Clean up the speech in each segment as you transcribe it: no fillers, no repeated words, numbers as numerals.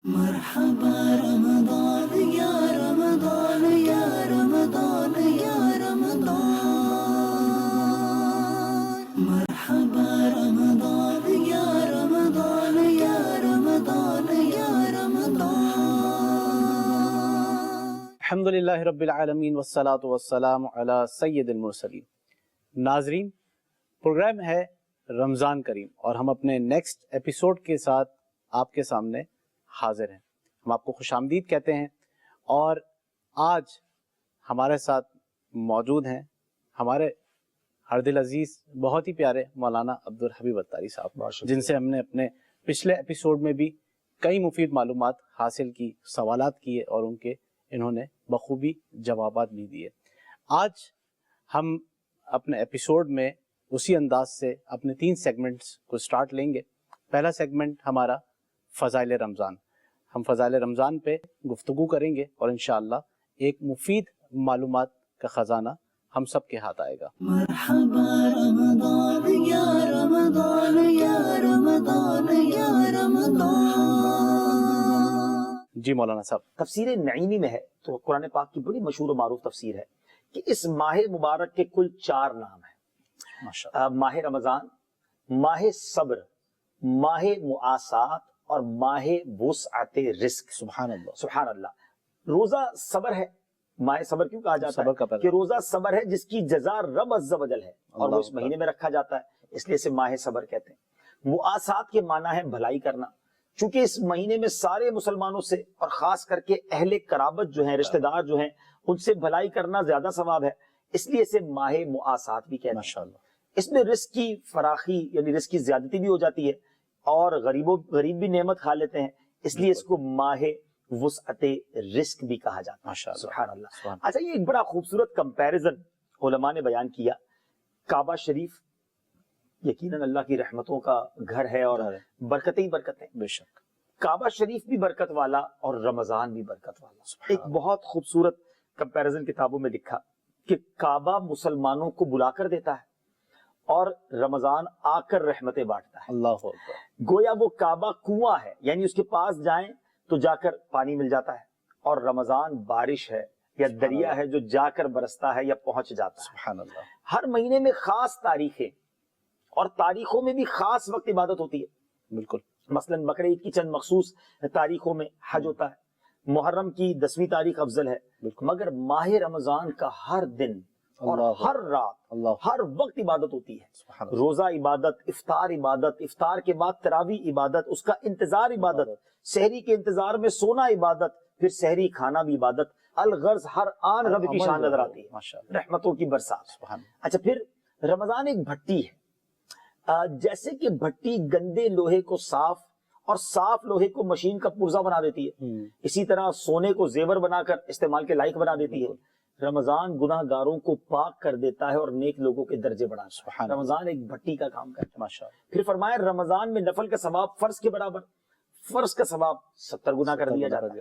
مرحبا رمضان یا رمضان یا رمضان یا رمضان، مرحبا رمضان یا رمضان یا رمضان یا رمضان۔ الحمدللہ رب العالمین والصلاة والسلام علی سید المرسلین۔ ناظرین، پروگرام ہے رمضان کریم اور ہم اپنے نیکسٹ ایپیسوڈ کے ساتھ آپ کے سامنے حاضر ہیں۔ ہم آپ کو خوش آمدید کہتے ہیں اور آج ہمارے ساتھ موجود ہیں ہمارے ہر دل عزیز بہت ہی پیارے مولانا عبدالحبیب اتاری صاحب، جن سے ہم نے اپنے پچھلے ایپیسوڈ میں بھی کئی مفید معلومات حاصل کی، سوالات کیے اور ان کے انہوں نے بخوبی جوابات بھی دیے۔ آج ہم اپنے ایپیسوڈ میں اسی انداز سے اپنے 3 سیگمنٹس کو سٹارٹ لیں گے۔ پہلا سیگمنٹ ہمارا فضائل رمضان، ہم فضائل رمضان پہ گفتگو کریں گے اور انشاءاللہ ایک مفید معلومات کا خزانہ ہم سب کے ہاتھ آئے گا۔ مرحبا رمضان یا رمضان یا رمضان یا رمضان۔ جی مولانا صاحب۔ تفسیر نعیمی میں ہے تو قرآن پاک کی بڑی مشہور و معروف تفسیر ہے کہ اس ماہ مبارک کے کل 4 نام ہیں۔ ماشاءاللہ۔ ماہ رمضان، ماہ صبر، ماہ معاسات اور ماہ وسعت رزق۔ سبحان اللہ۔ سبحان اللہ۔ روزہ صبر ہے، ماہ صبر کیوں کہا جاتا صبر کا ہے پہلا کہ روزہ صبر ہے جس کی جزا رب عز و جل ہے اور وہ اس مہینے میں رکھا جاتا ہے، اس لیے اسے ماہ صبر کہتے ہیں۔ معاسات کے معنی ہے بھلائی کرنا، چونکہ اس مہینے میں سارے مسلمانوں سے اور خاص کر کے اہل قرابت جو ہیں، رشتہ دار جو ہیں، ان سے بھلائی کرنا زیادہ ثواب ہے، اس لیے اسے ماہ معاسات بھی کہتے ہیں۔ ماشاءاللہ۔ اس میں رزق کی فراخی یعنی رزق کی زیادتی بھی ہو جاتی ہے اور غریب بھی نعمت کھا لیتے ہیں، اس لیے اس کو ماہ وسعت رزق بھی کہا جاتا ہے۔ ماشاءاللہ۔ سبحان اللہ۔ سبحان۔ اچھا، یہ ایک بڑا خوبصورت کمپیریزن علماء نے بیان کیا۔ کعبہ شریف یقیناً اللہ کی رحمتوں کا گھر ہے اور برکتیں ہی برکتیں، بے شک۔ کعبہ شریف بھی برکت والا اور رمضان بھی برکت والا۔ ایک بہت خوبصورت کمپیریزن کتابوں میں لکھا کہ کعبہ مسلمانوں کو بلا کر دیتا ہے اور رمضان آ کر رحمتیں بانٹتا ہے۔ اللہ اکبر۔ گویا وہ کعبہ کنواں ہے، یعنی اس کے پاس جائیں تو جا کر پانی مل جاتا ہے، اور رمضان بارش ہے یا دریا ہے جو جا کر برستا ہے یا پہنچ جاتا ہے۔ سبحان اللہ۔ ہر مہینے میں خاص تاریخیں اور تاریخوں میں بھی خاص وقت عبادت ہوتی ہے۔ بالکل۔ مثلا بقرعید کی چند مخصوص تاریخوں میں حج ہوتا ہے، محرم کی 10ویں تاریخ افضل ہے، مگر ماہ رمضان کا ہر دن اور ہر رات ہر وقت عبادت ہوتی ہے۔ روزہ عبادت، افطار عبادت، افطار کے بعد تراویح عبادت، اس کا انتظار عبادت، سحری کے انتظار میں سونا عبادت، پھر سحری کھانا بھی عبادت۔ الغرض ہر آن رب کی شان نظر آتی ہے، رحمتوں کی برسات۔ اچھا، پھر رمضان ایک بھٹی ہے، جیسے کہ بھٹی گندے لوہے کو صاف اور صاف لوہے کو مشین کا پرزہ بنا دیتی ہے، اسی طرح سونے کو زیور بنا کر استعمال کے لائق بنا دیتی ہے۔ رمضان گناہ گاروں کو پاک کر دیتا ہے اور نیک لوگوں کے درجے بڑھاتا ہے۔ رمضان ایک بھٹی کا کام کرتا ہے۔ پھر فرمایا رمضان میں نفل کا ثواب فرض کے برابر، فرض کا ثواب 70 گنا کر دیا جاتا ہے۔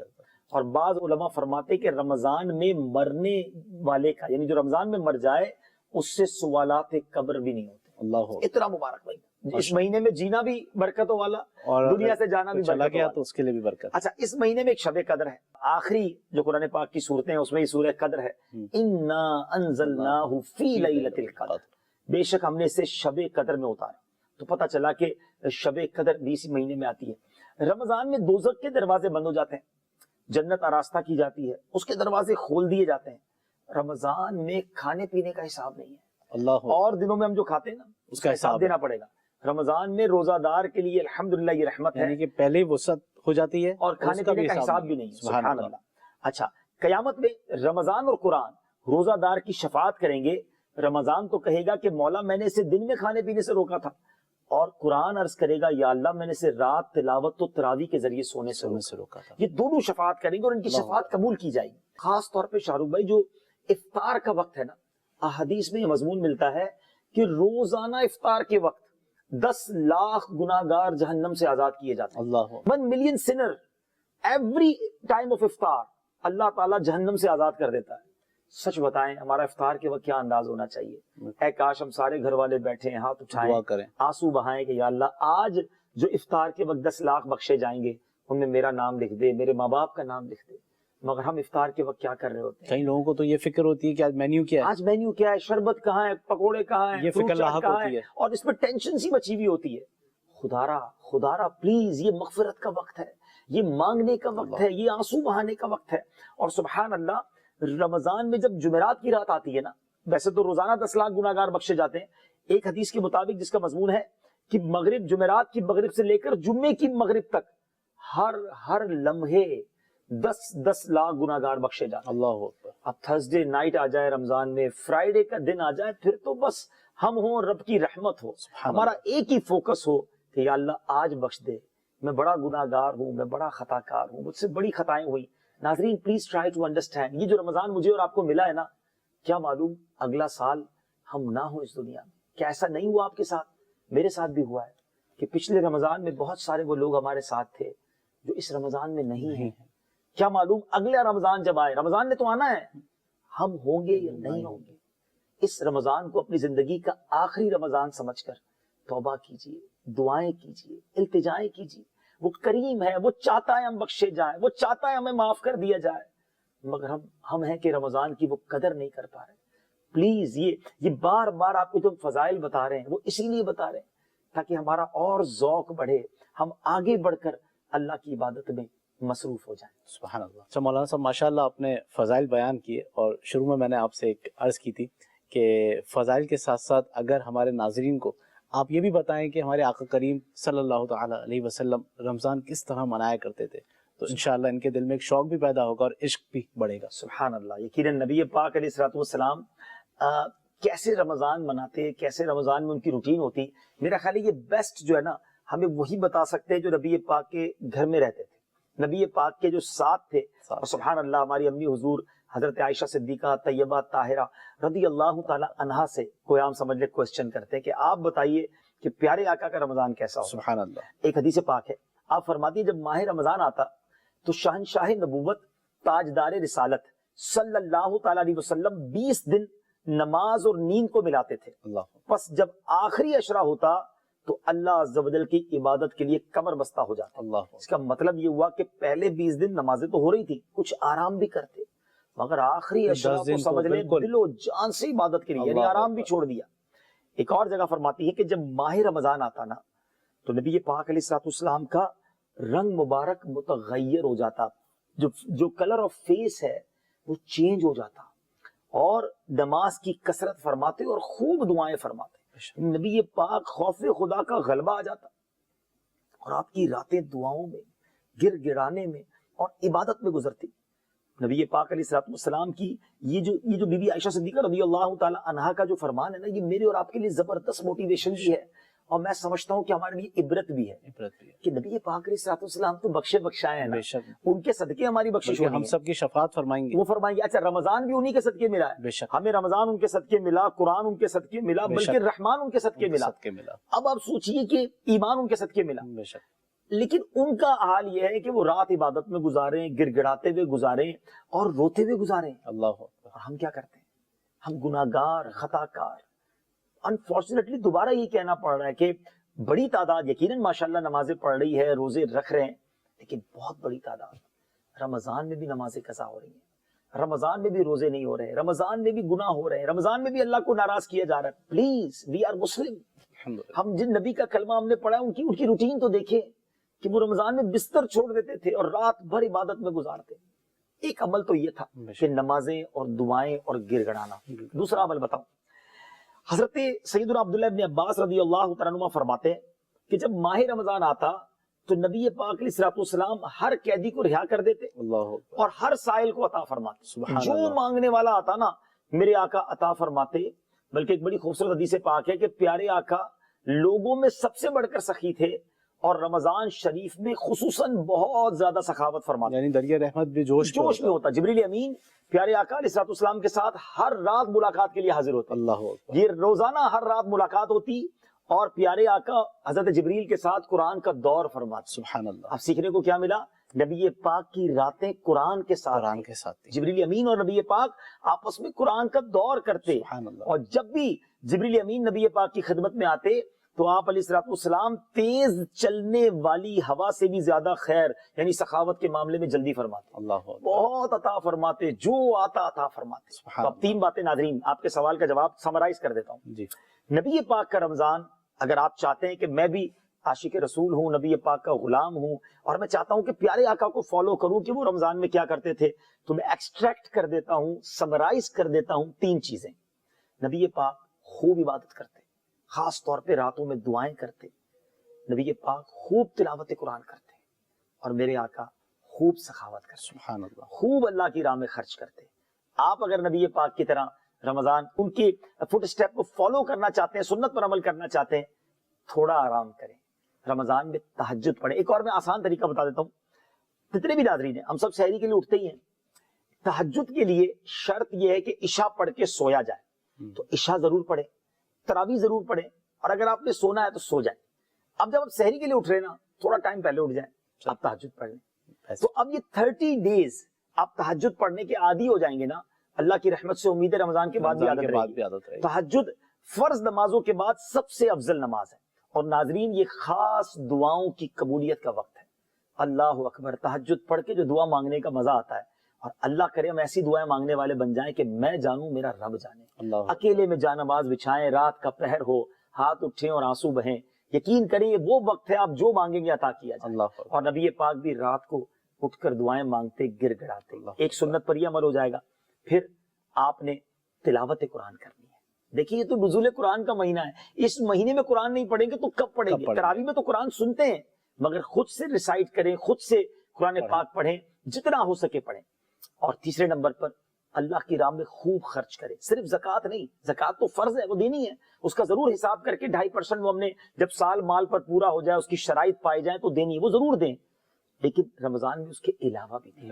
اور بعض علماء فرماتے کہ رمضان میں مرنے والے کا، یعنی جو رمضان میں مر جائے، اس سے سوالات قبر بھی نہیں ہوتے۔ اللہ، اتنا مبارک بھائی، اس مہینے میں جینا بھی برکتوں والا اور دنیا سے جانا بھی چلا گیا برکت تو اس کے لیے بھی برکت۔ اچھا، اس مہینے میں ایک شب قدر ہے، آخری جو قرآن پاک کی صورتیں ہیں اس میں یہ سورہ قدر ہے۔ اِنَّا أَنزَلْنَاهُ فِي لَيْلَةِ الْقَدْرِ، بے شک ہم نے اسے شب قدر میں اتارا۔ تو پتہ چلا کہ شب قدر بھی اسی مہینے میں آتی ہے۔ رمضان میں دوزخ کے دروازے بند ہو جاتے ہیں، جنت آراستہ کی جاتی ہے، اس کے دروازے کھول دیے جاتے ہیں۔ رمضان میں کھانے پینے کا حساب نہیں ہے، اللہ، اور دنوں میں ہم جو کھاتے ہیں نا اس کا حساب دینا پڑے گا۔ رمضان میں روزہ دار کے لیے الحمدللہ یہ رحمت ہے، یعنی کہ پہلے ہی وسعت ہو جاتی ہے اور کھانے پینے کا حساب بھی نہیں ہے۔ سبحان اللہ۔ اچھا، قیامت میں رمضان اور قرآن روزہ دار کی شفاعت کریں گے۔ رمضان تو کہے گا کہ مولا میں نے اسے دن میں کھانے پینے سے روکا تھا، اور قرآن عرض کرے گا یا اللہ میں نے اسے رات تلاوت و تراویح کے ذریعے سونے سے روکا تھا۔ یہ دونوں شفاعت کریں گے اور ان کی شفاعت قبول کی جائے گی۔ خاص طور پہ شاہ رخ بھائی، جو افطار کا وقت ہے نا، احادیث میں یہ مضمون ملتا ہے کہ روزانہ افطار کے وقت 10 لاکھ گناہگار جہنم سے آزاد کیے جاتے ہیں۔ اللہ، 1 million sinner every time of افطار اللہ تعالیٰ جہنم سے آزاد کر دیتا ہے۔ سچ بتائیں ہمارا افطار کے وقت کیا انداز ہونا چاہیے؟ اے کاش ہم سارے گھر والے بیٹھے ہیں، ہاتھ اٹھائیں، آنسو بہائیں کہ یا اللہ آج جو افطار کے وقت 10 لاکھ بخشے جائیں گے ان میں میرا نام لکھ دے، میرے ماں باپ کا نام لکھ دے، مگر ہم افطار کے وقت کیا کر رہے ہوتے ہیں؟ کئی لوگوں کو تو یہ فکر ہوتی ہے کہ آج مینیو کیا ہے، آج مینیو کیا ہے، شربت کہاں ہے، پکوڑے کہاں ہیں، یہ فروٹ فکر چاٹ لاحق کہاں ہوتی ہے، اور اس پہ ٹینشن سی مچی ہوئی ہوتی ہے۔ خدا پلیز، یہ مغفرت کا وقت ہے، یہ مانگنے کا وقت ہے، یہ آنسو بہانے کا وقت ہے۔ اور سبحان اللہ، رمضان میں جب جمعرات کی رات آتی ہے نا، ویسے تو روزانہ 10 لاکھ گناہگار بخشے جاتے ہیں، ایک حدیث کے مطابق جس کا مضمون ہے کہ مغرب، جمعرات کی مغرب سے لے کر جمعے کی مغرب تک ہر لمحے 10 لاکھ گناہگار بخشے جاتے ہیں۔ اللہ اکبر۔ اب تھرسڈے نائٹ آ جائے رمضان میں، فرائیڈے کا دن آ جائے، پھر تو بس ہم ہوں، رب کی رحمت ہو، ہمارا ایک ہی فوکس ہو کہ یا اللہ آج بخش دے، میں بڑا گناہگار ہوں، میں بڑا خطا کار ہوں، مجھ سے بڑی خطائیں ہوئی۔ ناظرین پلیز ٹرائی ٹو انڈرسٹینڈ، یہ جو رمضان مجھے اور آپ کو ملا ہے نا، کیا معلوم اگلا سال ہم نہ ہوں اس دنیا میں۔ کیا ایسا نہیں ہوا آپ کے ساتھ؟ میرے ساتھ بھی ہوا ہے کہ پچھلے رمضان میں بہت سارے وہ لوگ ہمارے ساتھ تھے جو اس رمضان میں نہیں ہیں۔ کیا معلوم اگلا رمضان جب آئے، رمضان نے تو آنا ہے، ہم ہوں گے یا نہیں ہوں گے۔ اس رمضان کو اپنی زندگی کا آخری رمضان سمجھ کر توبہ کیجئے، دعائیں کیجئے، التجائیں کیجئے۔ وہ کریم ہے، وہ چاہتا ہے ہم بخشے جائیں، وہ چاہتا ہے ہمیں معاف کر دیا جائے، مگر ہم ہیں کہ رمضان کی وہ قدر نہیں کر پا رہے۔ پلیز یہ بار بار آپ کو جو فضائل بتا رہے ہیں وہ اسی لیے بتا رہے ہیں تاکہ ہمارا اور ذوق بڑھے، ہم آگے بڑھ کر اللہ کی عبادت میں مصروف ہو جائیں۔ سبحان اللہ۔ اچھا مولانا صاحب، ماشاءاللہ آپ نے فضائل بیان کیے، اور شروع میں نے آپ سے ایک عرض کی تھی کہ فضائل کے ساتھ ساتھ اگر ہمارے ناظرین کو آپ یہ بھی بتائیں کہ ہمارے آقا کریم صلی اللہ تعالی علیہ وسلم رمضان کس طرح منایا کرتے تھے، تو انشاءاللہ ان کے دل میں ایک شوق بھی پیدا ہوگا اور عشق بھی بڑھے گا۔ سبحان اللہ۔ یقیناً نبی پاک علیہ الصلوۃ والسلام کیسے رمضان مناتے، کیسے رمضان میں ان کی روٹین ہوتی، میرا خیال ہے یہ بیسٹ جو ہے نا ہمیں وہی بتا سکتے ہیں جو نبی پاک کے گھر میں رہتے تھے، نبی پاک کے جو ساتھ تھے۔ اور سبحان اللہ، ہماری امی حضور حضرت عائشہ صدیقہ طیبہ طاہرہ رضی اللہ تعالی عنہا سے کوئی عام سمجھ لے کوسچن کرتے ہیں کہ آپ بتائیے کہ پیارے آقا کا رمضان کیسا ہو۔ سبحان اللہ۔ ایک حدیث پاک ہے، آپ فرماتی ہیں جب ماہ رمضان آتا تو شہنشاہ نبوت، تاجدار رسالت صلی اللہ تعالی علیہ وسلم 20 دن نماز اور نیند کو ملاتے تھے۔ اللہ۔ پس جب آخری عشرہ ہوتا تو اللہ عز و جل کی عبادت کے لیے کمر بستہ ہو جاتا۔ اللہ۔ اس کا مطلب یہ ہوا کہ پہلے 20 دن نمازیں تو ہو رہی تھی، کچھ آرام بھی کرتے، مگر آخری عشرہ کو سمجھ لیں دل و جان سے عبادت کے لیے، یعنی آرام بھی چھوڑ دیا۔ ایک اور جگہ فرماتی ہے کہ جب ماہ رمضان آتا نا تو نبی پاک علیہ الصلوۃ والسلام کا رنگ مبارک متغیر ہو جاتا، جو کلر آف فیس ہے وہ چینج ہو جاتا، اور نماز کی کثرت فرماتے اور خوب دعائیں فرماتے۔ نبی پاک خوف خدا کا غلبہ آ جاتا اور آپ کی راتیں دعاؤں میں، گر گڑانے میں اور عبادت میں گزرتی۔ نبی پاک علیہ الصلوۃ والسلام کی یہ جو بی بی عائشہ صدیقہ رضی اللہ تعالی عنہا کا جو فرمان ہے نا، یہ میرے اور آپ کے لیے زبردست موٹیویشن بھی ہے، اور میں سمجھتا ہوں کہ ہمارے لیے عبرت بھی ہے کہ نبی پاک علیہ الصلوۃ والسلام تو بخشائے ہیں نا، ان کے صدقے ہماری بخشش ہونی ہے، ہم سب کی شفاعت فرمائیں گے، وہ فرمائیں گے۔ اچھا، رمضان بھی انہی کے صدقے ملا ہے، ہمیں رمضان ان کے صدقے ملا، قرآن ان کے صدقے ملا، بلکہ رحمان ان کے صدقے ملا۔ اب آپ سوچئے کہ ایمان ان کے صدقے ملا، لیکن ان کا حال یہ ہے کہ وہ رات عبادت میں گزاریں، گر گڑاتے ہوئے گزاریں اور روتے ہوئے گزاریں۔ اللہ۔ اور ہم کیا کرتے ہیں؟ ہم گناہگار، خطا کار۔ انفارچونیٹلی دوبارہ یہ کہنا پڑ رہا ہے کہ بڑی تعداد یقیناً ماشاءاللہ نمازیں پڑھ رہی ہے، روزے رکھ رہے ہیں، لیکن بہت بڑی تعداد رمضان میں بھی نمازیں قضا ہو رہی ہیں، رمضان میں بھی روزے نہیں ہو رہے ہیں، رمضان میں بھی گناہ ہو رہے ہیں، رمضان میں بھی اللہ کو ناراض کیا جا رہا ہے۔ Please, we are Muslim. ہم جن نبی کا کلمہ ہم نے پڑھا ان کی روٹین تو دیکھیں کہ وہ رمضان میں بستر چھوڑ دیتے تھے اور رات بھر عبادت میں گزارتے۔ ایک عمل تو یہ تھا کہ نمازیں اور دعائیں اور گر گڑانا۔ دوسرا عمل بتاؤں، حضرت سیدنا عبداللہ ابن عباس رضی اللہ تعالیٰ عنہ فرماتے ہیں کہ جب ماہ رمضان آتا تو نبی پاک علیہ الصلوۃ والسلام ہر قیدی کو رہا کر دیتے اور ہر سائل کو عطا فرماتے، جو مانگنے والا آتا نا میرے آقا عطا فرماتے۔ بلکہ ایک بڑی خوبصورت حدیث پاک ہے کہ پیارے آقا لوگوں میں سب سے بڑھ کر سخی تھے اور رمضان شریف میں خصوصاً بہت زیادہ سخاوت فرماتے، یعنی دریا رحمت بھی جوش میں ہوتا۔ جبریل امین پیارے آقا علیہ الصلوۃ والسلام کے ساتھ ہر رات ملاقات کے لیے حاضر ہوتے۔ اللہ، یہ روزانہ ہر رات ملاقات ہوتی اور پیارے آقا حضرت جبریل کے ساتھ قرآن کا دور فرماتے۔ سبحان اللہ۔ اب سیکھنے کو کیا ملا؟ نبی پاک کی راتیں قرآن کے ساتھ، جبریل امین اور نبی پاک آپس میں قرآن کا دور کرتے، اور جب بھی جبریل امین نبی پاک کی خدمت میں آتے تو آپ علیہ السلام تیز چلنے والی ہوا سے بھی زیادہ خیر یعنی سخاوت کے معاملے میں جلدی فرماتے، اللہ بہت عطا فرماتے، جو آتا عطا فرماتے۔ تو اب 3 باتیں ناظرین آپ کے سوال کا جواب سمرائز کر دیتا ہوں۔ جی، نبی پاک کا رمضان، اگر آپ چاہتے ہیں کہ میں بھی عاشق رسول ہوں، نبی پاک کا غلام ہوں، اور میں چاہتا ہوں کہ پیارے آقا کو فالو کروں کہ وہ رمضان میں کیا کرتے تھے، تو میں ایکسٹریکٹ کر دیتا ہوں، سمرائز کر دیتا ہوں 3 چیزیں۔ نبی پاک خوب عبادت کرتے، خاص طور پہ راتوں میں دعائیں کرتے، نبی پاک خوب تلاوت قرآن کرتے، اور میرے آقا خوب سخاوت کرتے، سبحان اللہ، خوب اللہ کی راہ میں خرچ کرتے۔ آپ اگر نبی پاک کی طرح رمضان ان کی فٹ اسٹیپ کو فالو کرنا چاہتے ہیں، سنت پر عمل کرنا چاہتے ہیں، تھوڑا آرام کریں، رمضان میں تہجد پڑھیں۔ ایک اور میں آسان طریقہ بتا دیتا ہوں، جتنے بھی ناظرین ہیں ہم سب سحری کے لیے اٹھتے ہی ہیں، تہجد کے لیے شرط یہ ہے کہ عشاء پڑھ کے سویا جائے، تو عشاء ضرور پڑھیں، تراویح ضرور پڑھیں، اور اگر آپ نے سونا ہے تو سو جائیں۔ اب جب آپ سحری کے لیے اٹھ رہے ہیں نا، تھوڑا ٹائم پہلے اٹھ جائیں، آپ تہجد پڑھ لیں۔ تو اب یہ 30 ڈیز آپ تہجد پڑھنے کے عادی ہو جائیں گے نا، اللہ کی رحمت سے امید ہے رمضان کے بعد بھی عادت رہے گی۔ تہجد فرض نمازوں کے بعد سب سے افضل نماز ہے، اور ناظرین یہ خاص دعاؤں کی قبولیت کا وقت ہے۔ اللہ اکبر، تہجد پڑھ کے جو دعا مانگنے کا مزہ آتا ہے، اور اللہ کرے ہم ایسی دعائیں مانگنے والے بن جائیں کہ میں جانوں میرا رب جانے۔ اکیلے میں جا نماز بچھائیں، رات کا پہر ہو، ہاتھ اٹھیں اور آنسو بہیں، یقین کریں یہ وہ وقت ہے آپ جو مانگیں گے عطا کیا جائے۔ اور نبی پاک بھی رات کو اٹھ کر دعائیں مانگتے، گر گڑاتے۔ ایک سنت پر یہ عمل ہو جائے گا، پھر آپ نے تلاوت قرآن کرنی ہے۔ دیکھیے یہ تو نزول قرآن کا مہینہ ہے، اس مہینے میں قرآن نہیں پڑھیں گے تو کب پڑھیں گے؟ تراویح میں تو قرآن سنتے ہیں، مگر خود سے ریسائٹ کریں، خود سے قرآن پاک پڑھیں، جتنا ہو سکے پڑھیں۔ اور تیسرے نمبر پر اللہ کی راہ میں خوب خرچ کریں، صرف زکوٰۃ نہیں، زکوٰۃ تو فرض ہے، وہ دینی ہے، اس کا ضرور حساب کر کے 2.5% وہ ہم نے جب سال مال پر پورا ہو جائے، اس کی شرائط پائی جائیں تو دینی ہے، وہ ضرور دیں، لیکن رمضان میں اس کے علاوہ بھی دیں،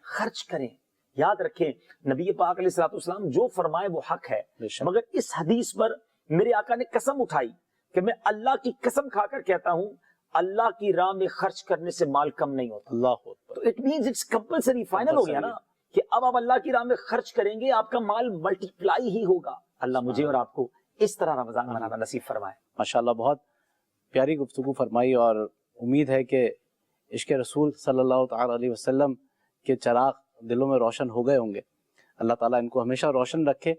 خرچ کریں۔ یاد رکھیں نبی پاک علیہ السلام جو فرمائے وہ حق ہے، مگر اس حدیث پر میرے آقا نے قسم اٹھائی کہ میں اللہ کی قسم کھا کر کہتا ہوں اللہ کی راہ میں خرچ کرنے سے مال کم نہیں ہوتا۔ اللہ، تو it means it's compulsory, final ہو گیا نا کہ اب آپ اللہ کی راہ میں خرچ کریں گے، آپ کا مال ملٹی پلائی ہی ہوگا۔ اللہ مجھے اور آپ کو اس طرح رمضان منانا نصیب فرمائے۔ ماشاءاللہ، بہت پیاری گفتگو فرمائی، اور امید ہے کہ عشق رسول صلی اللہ تعالی علیہ وسلم کے چراغ دلوں میں روشن ہو گئے ہوں گے۔ اللہ تعالیٰ ان کو ہمیشہ روشن رکھے۔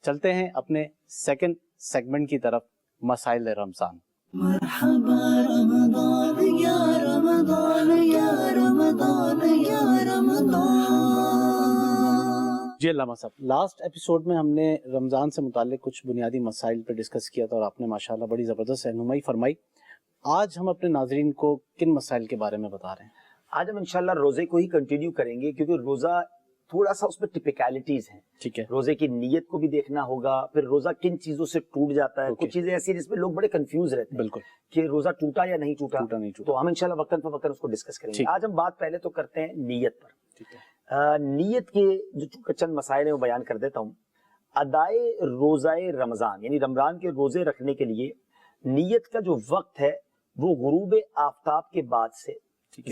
چلتے ہیں اپنے سیکنڈ سیگمنٹ کی طرف، مسائل رمضان۔ مرحبا رمضان یا رمضان یا رمضان یا رمضان۔ جی علامہ صاحب، لاسٹ ایپیسوڈ میں ہم نے رمضان سے متعلق کچھ بنیادی مسائل پہ ڈسکس کیا تھا، اور آپ نے ماشاءاللہ بڑی زبردست رہنمائی فرمائی۔ آج ہم اپنے ناظرین کو کن مسائل کے بارے میں بتا رہے ہیں؟ آج ہم انشاءاللہ روزے کو ہی کنٹینیو کریں گے، کیونکہ روزہ تھوڑا سا اس میں ٹپیکیلٹیز ہیں۔ ٹھیک ہے، روزے کی نیت کو بھی دیکھنا ہوگا، پھر روزہ کن چیزوں سے ٹوٹ جاتا ہے، کچھ چیزیں ایسی ہیں جس میں لوگ بڑے کنفیوز رہتے ہیں بالکل کہ روزہ ٹوٹا یا نہیں ٹوٹا، تو ہم انشاءاللہ وقتاً فوقتاً اس کو ڈسکس کریں گے۔ آج ہم بات پہلے تو کرتے ہیں نیت پر۔ نیت کے جو چند مسائل ہیں وہ بیان کر دیتا ہوں۔ ادائے روزہ رمضان یعنی رمضان کے روزے رکھنے کے لیے نیت کا جو وقت ہے وہ غروب آفتاب کے بعد سے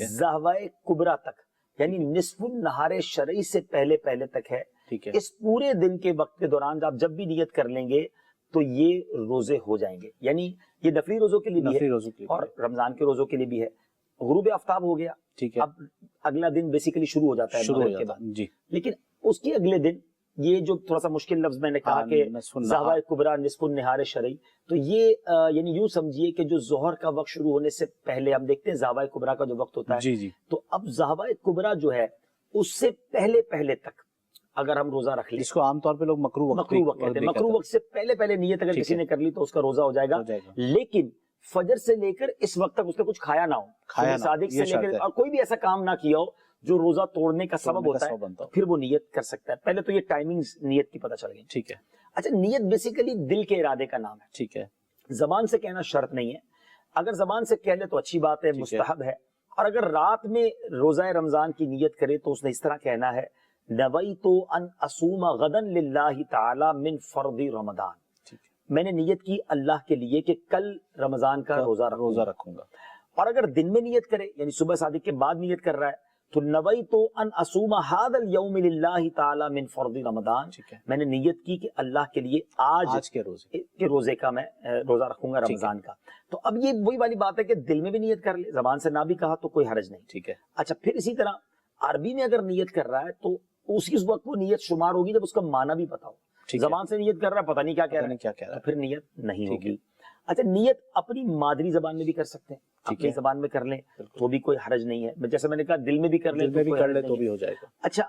زہوائے کبریٰ تک یعنی نصف النہار شرعی سے پہلے تک ہے۔ اس پورے دن کے وقت کے دوران آپ جب بھی نیت کر لیں گے تو یہ روزے ہو جائیں گے، یعنی یہ نفلی روزوں کے لیے بھی ہے اور رمضان کے روزوں کے لیے بھی ہے۔ غروب آفتاب ہو گیا، اب اگلا دن بیسیکلی شروع ہو جاتا ہے مغرب کے بعد، لیکن اس کے اگلے دن یہ جو تھوڑا سا مشکل لفظ میں نے کہا کہ زہوائے کبریٰ نصف النہار شرعی، تو یہ یعنی یوں سمجھیے کہ جو ظہر کا وقت شروع ہونے سے پہلے ہم دیکھتے ہیں زہوائے کبریٰ کا جو وقت ہوتا ہے، تو اب زہوائے کبریٰ جو ہے اس سے پہلے تک اگر ہم روزہ رکھ لیں، اس کو عام طور پہ لوگ مکروہ وقت کہتے ہیں، مکروہ وقت سے پہلے نیت اگر کسی نے کر لی تو اس کا روزہ ہو جائے گا، لیکن فجر سے لے کر اس وقت تک اس نے کچھ کھایا نہ ہو، صادق سے لے کر اور کوئی بھی ایسا کام نہ کیا ہو جو روزہ توڑنے کا سبب ہوتا ہے، پھر وہ نیت کر سکتا ہے۔ پہلے تو یہ ٹائمنگز نیت کی پتہ چل گئی، ٹھیک ہے۔ اچھا، نیت بیسیکلی دل کے ارادے کا نام ہے، ٹھیک ہے، زبان سے کہنا شرط نہیں ہے، اگر زبان سے کہہ لے تو اچھی بات ہے، مستحب ہے، اور اگر رات میں روزہ رمضان کی نیت کرے تو اس نے اس طرح کہنا ہے نویت ان اصوم غدا للہ تعالی من فرض رمضان، میں نے نیت کی اللہ کے لیے کہ کل رمضان کا روزہ رکھوں گا۔ اور اگر دن میں نیت کرے یعنی صبح صادق کے بعد نیت کر رہا ہے تو نویت ان اصوم ھذا اليوم للہ تعالی من فرض رمضان، ٹھیک ہے، میں نے نیت کی کہ اللہ کے لیے آج کے روزے کے روزے کا میں روزہ رکھوں گا رمضان کا. تو اب یہ وہی والی بات ہے کہ دل میں بھی نیت کر لے، زبان سے نہ بھی کہا تو کوئی حرج نہیں. ٹھیک ہے، اچھا پھر اسی طرح عربی میں اگر نیت کر رہا ہے تو اسی اس وقت وہ نیت شمار ہوگی جب اس کا معنی بھی پتا ہو. ٹھیک ہے، زبان سے نیت کر رہا ہے پتہ نہیں کیا کہہ رہا ہے کیا کہہ رہا تو ہے، پھر نیت نہیں ٹھیک ہے. ہوگی. اچھا نیت اپنی مادری زبان میں بھی کر سکتے ہیں، ٹھیک اپنی ہے، زبان میں کر لیں تو بھی کوئی حرج نہیں ہے. جیسے میں نے کہا دل میں بھی کر لیں دل میں بھی کوئی کر حرج لے نہیں تو ہے. بھی ہو جائے گا. اچھا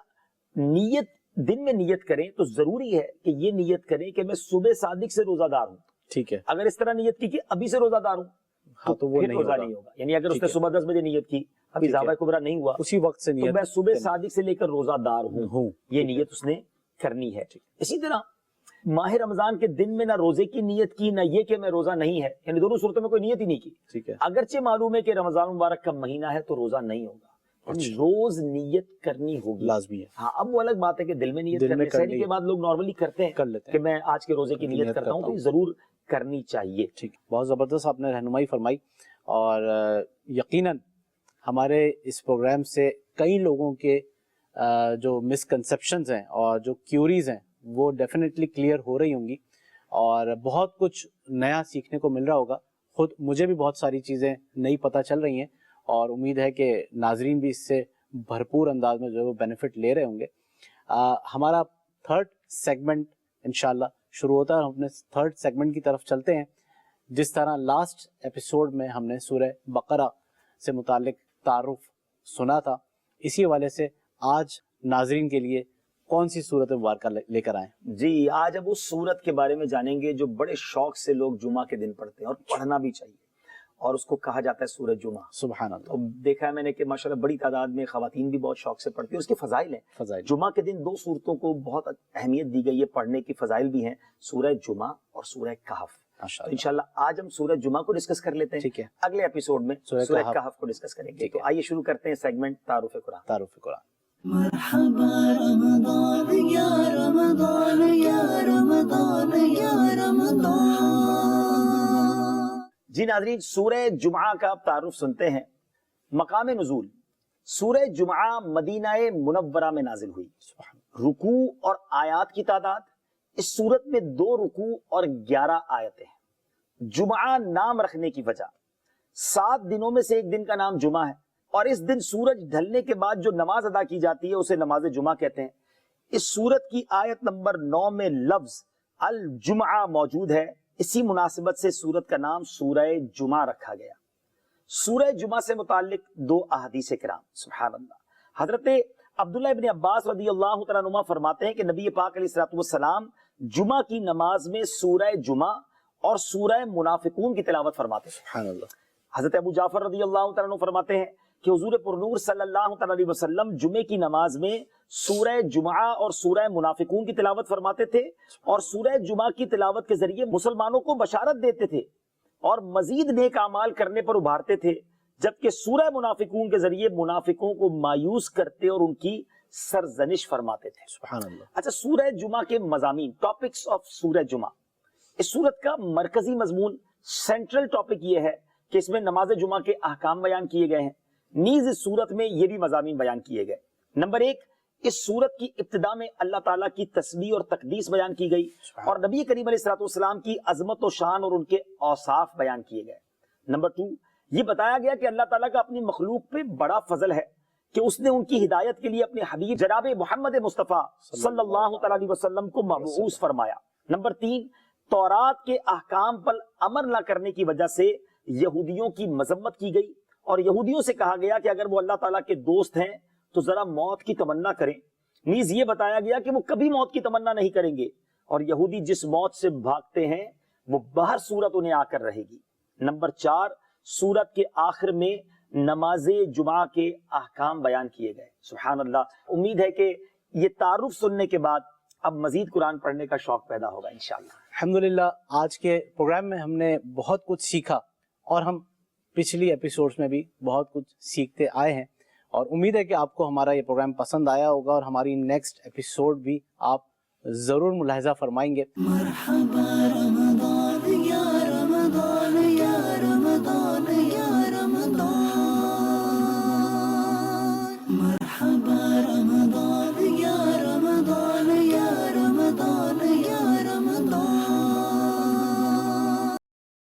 نیت دن میں نیت کریں تو ضروری ہے کہ یہ نیت کریں کہ میں صبح صادق سے روزہ دار ہوں. ٹھیک ہے، اگر اس طرح نیت کی کہ ابھی سے روزہ دار ہوں ہاں تو وہ پھر نہیں روزہ ہوگا، نہیں ہوگا. یعنی اگر اس ٹھیک نے ہے. صبح 10 بجے نیت کی ابھی ٹھیک ہے. زاویہ کبریٰ نہیں ہوا اسی وقت سے تو نیت میں صبح صادق سے لے کر روزہ دار ہوں، یہ ٹھیک ہے. نیت اس نے کرنی ہے. اسی طرح ماہ رمضان کے دن میں نہ روزے کی نیت کی نہ یہ کہ میں روزہ نہیں ہے، یعنی دونوں صورتوں میں کوئی نیت ہی نہیں کی. ٹھیک ہے، اگرچہ معلوم ہے کہ رمضان مبارک کا مہینہ ہے تو روزہ نہیں ہوگا، یعنی روز نیت کرنی ہوگی، لازمی ہے، ہاں. اب وہ الگ بات ہے کہ دل میں نیت دل کر میں لیں، کر سحری لی کے بعد لوگ نارملی کرتے ہیں کر لیتے کہ ہیں، میں آج کے روزے کی نیت کرتا ہوں تو یہ ضرور کرنی چاہیے. ٹھیک. بہت زبردست آپ نے رہنمائی فرمائی، اور یقیناً ہمارے اس پروگرام سے کئی لوگوں کے جو مسکنسیپشنز ہیں اور جو کیوریز ہیں وہ ڈیفینیٹلی کلیئر ہو رہی ہوں گی، اور بہت کچھ نیا سیکھنے کو مل رہا ہوگا. خود مجھے بھی بہت ساری چیزیں نئی پتہ چل رہی ہیں، اور امید ہے کہ ناظرین بھی اس سے بھرپور انداز میں جو ہے وہ بینیفٹ لے رہے ہوں گے. ہمارا تھرڈ سیگمنٹ انشاءاللہ شروع ہوتا ہے، ہم اپنے تھرڈ سیگمنٹ کی طرف چلتے ہیں. جس طرح لاسٹ ایپیسوڈ میں ہم نے سورہ بقرہ سے متعلق تعارف سنا تھا، اسی حوالے سے آج ناظرین کے لیے کون سی سورت مبارکہ لے کر آئیں؟ جی آج اب اس سورت کے بارے میں جانیں گے جو بڑے شوق سے لوگ جمعہ کے دن پڑھتے ہیں اور پڑھنا بھی چاہیے، اور اس کو کہا جاتا ہے سورہ جمعہ. سبحان اللہ. تو دیکھا ہے میں نے کہ ماشاءاللہ بڑی تعداد میں خواتین بھی بہت شوق سے پڑھتی ہیں. اس کے فضائل ہیں. فضائل جمعہ کے دن دو سورتوں کو بہت اہمیت دی گئی ہے، پڑھنے کی فضائل بھی ہیں، سورہ جمعہ اور سورہ کہف. تو انشاءاللہ آج ہم سورہ جمعہ کو ڈسکس کر لیتے ہیں، ٹھیک ہے. اگلے ایپیسوڈ میں سورہ کہف کو ڈسکس کریں گے. تو آئیے شروع کرتے ہیں سیگمنٹ تعارف قرآن. تعارف قرآن. مرحبا رمضان یا رمضان یا رمضان یا رمضان. جی ناظرین سورہ جمعہ کا آپ تعارف سنتے ہیں. مقام نزول سورہ جمعہ مدینہ منورہ میں نازل ہوئی. رکوع اور آیات کی تعداد اس سورت میں 2 رکوع اور 11 آیتیں ہیں. جمعہ نام رکھنے کی وجہ 7 دنوں میں سے ایک دن کا نام جمعہ ہے، اور اس دن سورج ڈھلنے کے بعد جو نماز ادا کی جاتی ہے اسے نماز جمعہ کہتے ہیں. اس سورت کی آیت نمبر 9 میں لفظ الجمعہ موجود ہے، اسی مناسبت سے سورت کا نام سورہ جمعہ رکھا گیا. سورہ جمعہ سے متعلق 2 احادیث کرام. سبحان اللہ. حضرت عبداللہ ابن عباس رضی اللہ تعالیٰ عنہما فرماتے ہیں کہ نبی پاک علیہ الصلوۃ والسلام جمعہ کی نماز میں سورہ جمعہ اور سورہ منافقون کی تلاوت فرماتے ہیں. سبحان اللہ. حضرت ابو جعفر رضی اللہ تعالیٰ عنہ فرماتے ہیں کہ حضور پرنور صلی اللہ تعالیٰ علیہ وسلم جمعے کی نماز میں سورہ جمعہ اور سورہ منافقون کی تلاوت فرماتے تھے، اور سورہ جمعہ کی تلاوت کے ذریعے مسلمانوں کو بشارت دیتے تھے اور مزید نیک اعمال کرنے پر ابھارتے تھے، جبکہ سورہ منافقون کے ذریعے منافقوں کو مایوس کرتے اور ان کی سرزنش فرماتے تھے. سبحان اللہ. اچھا سورہ جمعہ کے مضامین، ٹاپکس آف سورہ جمعہ. اس سورت کا مرکزی مضمون، سینٹرل ٹاپک یہ ہے کہ اس میں نماز جمعہ کے احکام بیان کیے گئے ہیں. نیز اس سورت میں یہ بھی مضامین بیان کیے گئے. نمبر 1، اس سورت کی ابتدا میں اللہ تعالیٰ کی تسبیح اور تقدیس بیان کی گئی، اور نبی کریم علیہ الصلوۃ والسلام کی عظمت و شان اور ان کے اوصاف بیان کیے گئے. نمبر 2، یہ بتایا گیا کہ اللہ تعالیٰ کا اپنی مخلوق پہ بڑا فضل ہے کہ اس نے ان کی ہدایت کے لیے اپنے حبیب جناب محمد مصطفیٰ صلی اللہ تعالیٰ علیہ وسلم کو مبعوث فرمایا. نمبر 3، تورات کے احکام پر عمل نہ کرنے کی وجہ سے یہودیوں کی مذمت کی گئی، اور یہودیوں سے کہا گیا کہ اگر وہ اللہ تعالیٰ کے دوست ہیں تو ذرا موت کی تمنا کریں. نیز یہ بتایا گیا کہ وہ کبھی موت کی تمنا نہیں کریں گے، اور یہودی جس موت سے بھاگتے ہیں وہ باہر صورت انہیں آ کر رہے گی. نمبر 4، سورت کے آخر میں نماز جمعہ کے احکام بیان کیے گئے. سبحان اللہ. امید ہے کہ یہ تعارف سننے کے بعد اب مزید قرآن پڑھنے کا شوق پیدا ہوگا انشاءاللہ. الحمدللہ آج کے پروگرام میں ہم نے بہت کچھ سیکھا، اور ہم پچھلی ایپیسوڈز میں بھی بہت کچھ سیکھتے آئے ہیں، اور امید ہے کہ آپ کو ہمارا یہ پروگرام پسند آیا ہوگا، اور ہماری نیکسٹ ایپیسوڈ بھی آپ ضرور ملاحظہ فرمائیں گے. مرحبا